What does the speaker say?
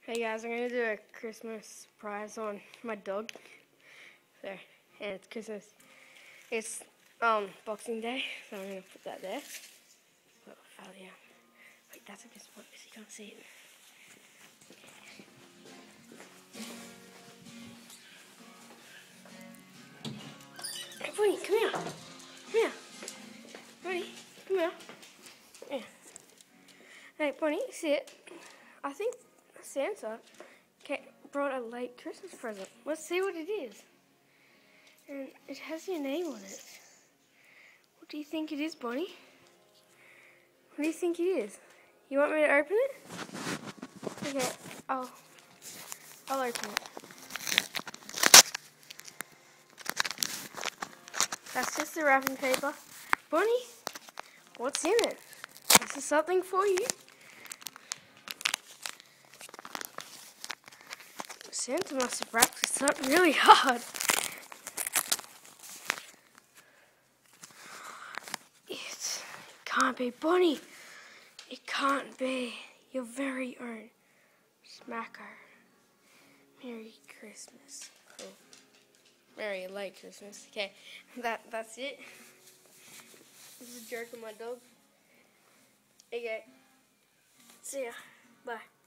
Hey guys, I'm gonna do a Christmas surprise on my dog. So, and it's Christmas. It's Boxing Day, so I'm gonna put that there. Oh, fell down. Wait, that's a good spot because you can't see it. Hey, Bonnie, come here. Come here. Bonnie, come here. Yeah. Hey, Bonnie, see it? I think Santa brought a late Christmas present. Let's see what it is. And it has your name on it. What do you think it is, Bonnie? What do you think it is? You want me to open it? Okay, I'll open it. That's just the wrapping paper. Bonnie, what's in it? This is something for you. Santa must have wrapped this up really hard. It can't be Bonnie. It can't be your very own Smacker. Merry Christmas. Oh, Merry late Christmas. Okay, that's it. This is a joke of my dog. Okay, see ya. Bye.